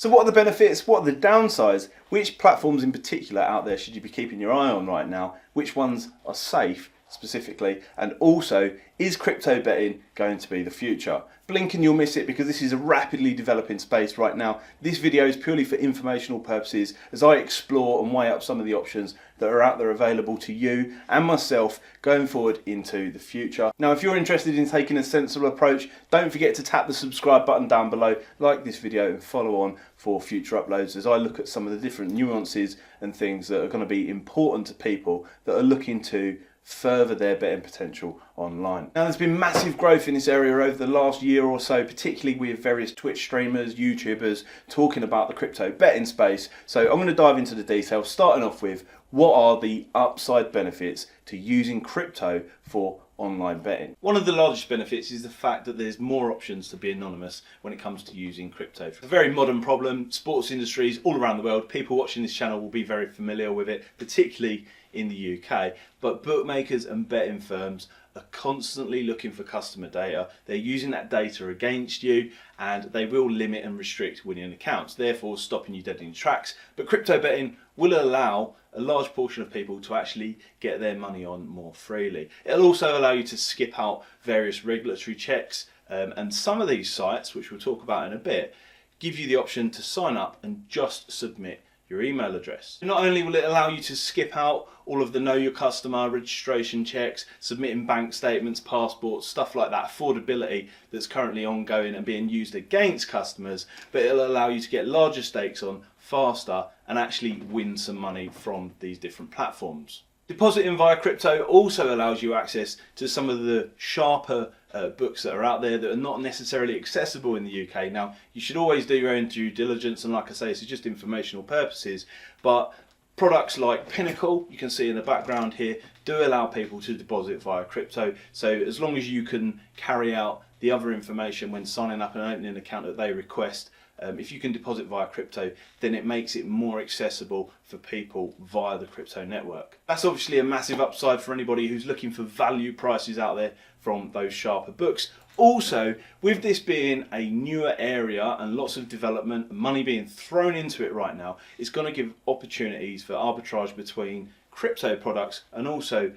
So what are the benefits? What are the downsides? Which platforms in particular out there should you be keeping your eye on right now? Which ones are safe specifically? And also, is crypto betting going to be the future? Blink and you'll miss it, because this is a rapidly developing space right now. This video is purely for informational purposes as I explore and weigh up some of the options that are out there available to you and myself going forward into the future. Now, if you're interested in taking a sensible approach, don't forget to tap the subscribe button down below, like this video and follow on for future uploads as I look at some of the different nuances and things that are going to be important to people that are looking to further their betting potential online. Now, there's been massive growth in this area over the last year or so, particularly with various Twitch streamers, YouTubers talking about the crypto betting space. So I'm going to dive into the details, starting off with what are the upside benefits to using crypto for online betting. One of the largest benefits is the fact that there's more options to be anonymous when it comes to using crypto. It's a very modern problem. Sports industries all around the world, people watching this channel will be very familiar with it, particularly in the UK, but bookmakers and betting firms are constantly looking for customer data. They're using that data against you, and they will limit and restrict winning accounts, therefore stopping you dead in your tracks. But crypto betting will allow a large portion of people to actually get their money on more freely. It'll also allow you to skip out various regulatory checks, and some of these sites, which we'll talk about in a bit, give you the option to sign up and just submit your email address. Not only will it allow you to skip out all of the know your customer registration checks, submitting bank statements, passports, stuff like that, affordability that's currently ongoing and being used against customers, but it'll allow you to get larger stakes on faster and actually win some money from these different platforms. Depositing via crypto also allows you access to some of the sharper books that are out there that are not necessarily accessible in the UK. Now, you should always do your own due diligence, and like I say, this is just informational purposes, but products like Pinnacle, you can see in the background here, do allow people to deposit via crypto. So as long as you can carry out the other information when signing up and opening an account that they request, if you can deposit via crypto, then it makes it more accessible for people via the crypto network. That's obviously a massive upside for anybody who's looking for value prices out there from those sharper books. Also, with this being a newer area and lots of development and money being thrown into it right now, it's going to give opportunities for arbitrage between crypto products and also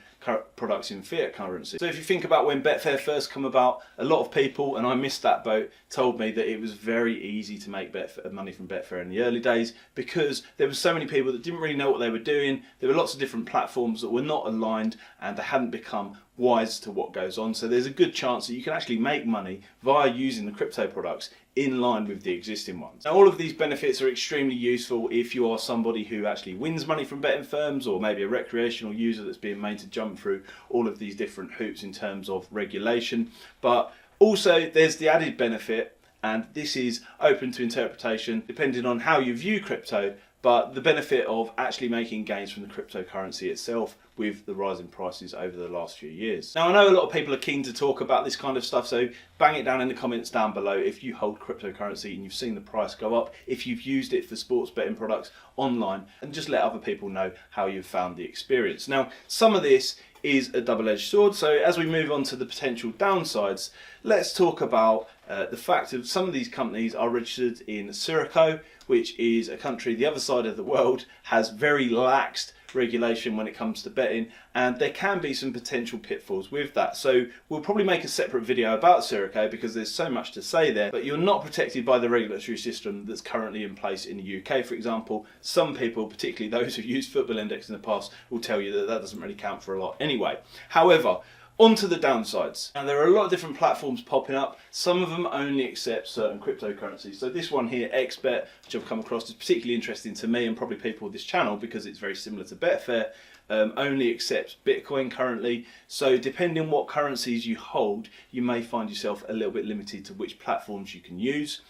products in fiat currency. So if you think about when Betfair first come about, a lot of people, and I missed that boat, told me that it was very easy to make money from Betfair in the early days because there were so many people that didn't really know what they were doing. There were lots of different platforms that were not aligned and they hadn't become wise to what goes on. So there's a good chance that you can actually make money via using the crypto products in line with the existing ones. Now, all of these benefits are extremely useful if you are somebody who actually wins money from betting firms, or maybe a recreational user that's being made to jump through all of these different hoops in terms of regulation. But also there's the added benefit, and this is open to interpretation depending on how you view crypto, but the benefit of actually making gains from the cryptocurrency itself with the rising prices over the last few years. Now, I know a lot of people are keen to talk about this kind of stuff, so bang it down in the comments down below if you hold cryptocurrency and you've seen the price go up, if you've used it for sports betting products online, and just let other people know how you've found the experience. Now, some of this is a double-edged sword, so as we move on to the potential downsides, let's talk about the fact that some of these companies are registered in Surico, which is a country the other side of the world, has very laxed regulation when it comes to betting, and there can be some potential pitfalls with that. So we'll probably make a separate video about Surico because there's so much to say there, but you're not protected by the regulatory system that's currently in place in the UK, for example. Some people, particularly those who've used Football Index in the past, will tell you that that doesn't really count for a lot anyway. However, on to the downsides. Now, there are a lot of different platforms popping up. Some of them only accept certain cryptocurrencies. So this one here, XBet, which I've come across, is particularly interesting to me and probably people with this channel because it's very similar to Betfair, only accepts Bitcoin currently. So depending on what currencies you hold, you may find yourself a little bit limited to which platforms you can use.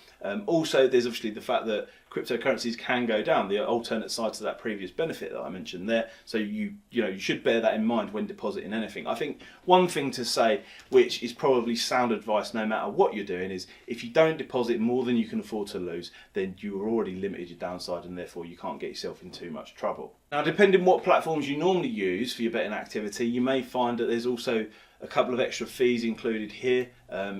Also, there's obviously the fact that cryptocurrencies can go down, the alternate side to that previous benefit that I mentioned there. So you should bear that in mind when depositing anything. I think one thing to say, which is probably sound advice no matter what you're doing, is if you don't deposit more than you can afford to lose, then you are already limited your downside and therefore you can't get yourself in too much trouble. Now, depending what platforms you normally use for your betting activity, you may find that there's also a couple of extra fees included here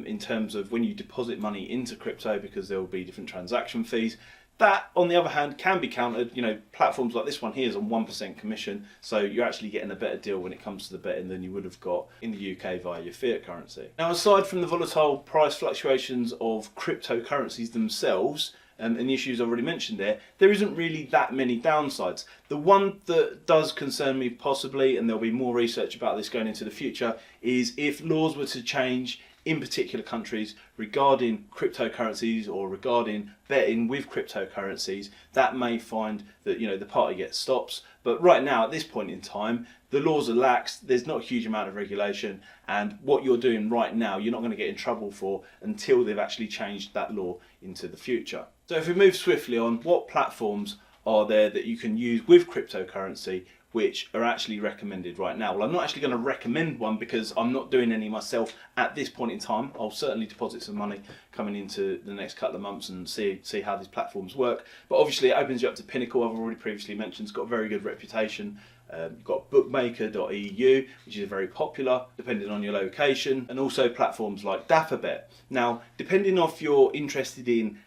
in terms of when you deposit money into crypto, because there will be different transaction fees. That, on the other hand, can be countered. You know, platforms like this one here is on 1% commission, so you're actually getting a better deal when it comes to the betting than you would have got in the UK via your fiat currency. Now, aside from the volatile price fluctuations of cryptocurrencies themselves, and the issues I've already mentioned there isn't really that many downsides. The one that does concern me possibly, and there'll be more research about this going into the future, is if laws were to change in particular countries regarding cryptocurrencies or regarding betting with cryptocurrencies, that may find that, you know, the party gets stops. But right now, at this point in time, the laws are lax, there's not a huge amount of regulation, and what you're doing right now, you're not going to get in trouble for until they've actually changed that law into the future. So if we move swiftly on, what platforms are there that you can use with cryptocurrency which are actually recommended right now? Well, I'm not actually going to recommend one because I'm not doing any myself at this point in time. I'll certainly deposit some money coming into the next couple of months and see how these platforms work. But obviously it opens you up to Pinnacle. I've already previously mentioned it's got a very good reputation. You've got bookmaker.eu, which is very popular depending on your location, and also platforms like Dapperbet. Now, depending on if you're interested in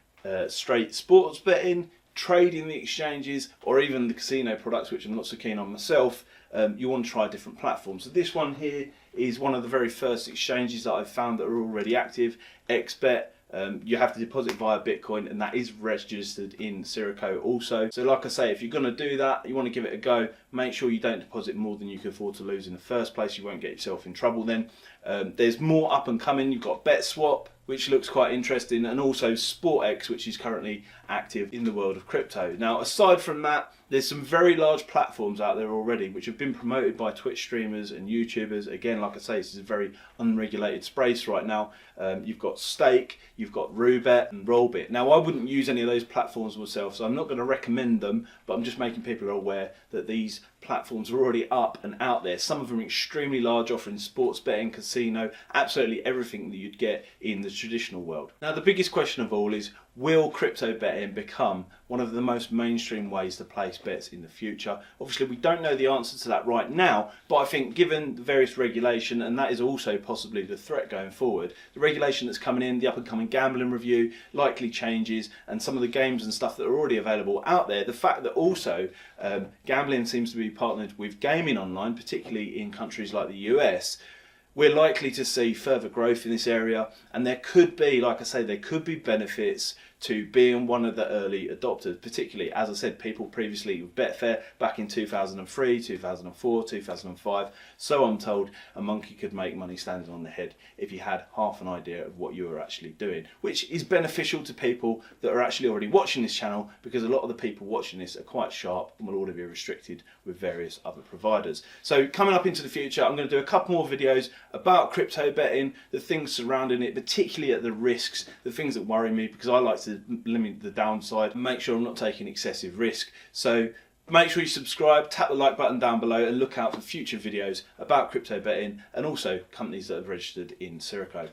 straight sports betting, trading the exchanges, or even the casino products, which I'm not so keen on myself, you want to try different platforms. So this one here is one of the very first exchanges that I've found that are already active, XBet. You have to deposit via Bitcoin, and that is registered in Sirico also. So like I say, if you're going to do that, you want to give it a go, make sure you don't deposit more than you can afford to lose in the first place. You won't get yourself in trouble then. There's more up and coming. You've got BetSwap, which looks quite interesting, and also SportX, which is currently active in the world of crypto. Now, aside from that, there's some very large platforms out there already which have been promoted by Twitch streamers and YouTubers. Again, like I say, this is a very unregulated space right now. You've got Stake, you've got Roobet and Rollbit. Now, I wouldn't use any of those platforms myself, so I'm not going to recommend them, but I'm just making people aware that these platforms are already up and out there. Some of them are extremely large, offering sports betting, casino, absolutely everything that you'd get in the traditional world. Now, the biggest question of all is, will crypto betting become one of the most mainstream ways to place bets in the future? Obviously, we don't know the answer to that right now, but I think given the various regulation, and that is also possibly the threat going forward, the regulation that's coming in, the up and coming gambling review, likely changes, and some of the games and stuff that are already available out there, the fact that also gambling seems to be partnered with gaming online, particularly in countries like the US, we're likely to see further growth in this area, and there could be, like I say, there could be benefits to being one of the early adopters, particularly, as I said, people previously with Betfair back in 2003, 2004, 2005. So I'm told a monkey could make money standing on the head if you had half an idea of what you were actually doing, which is beneficial to people that are actually already watching this channel, because a lot of the people watching this are quite sharp and will already be restricted with various other providers. So coming up into the future, I'm going to do a couple more videos about crypto betting, the things surrounding it, particularly at the risks, the things that worry me, because I like to limit the downside and make sure I'm not taking excessive risk. So make sure you subscribe, tap the like button down below, and look out for future videos about crypto betting and also companies that have registered in Sirico.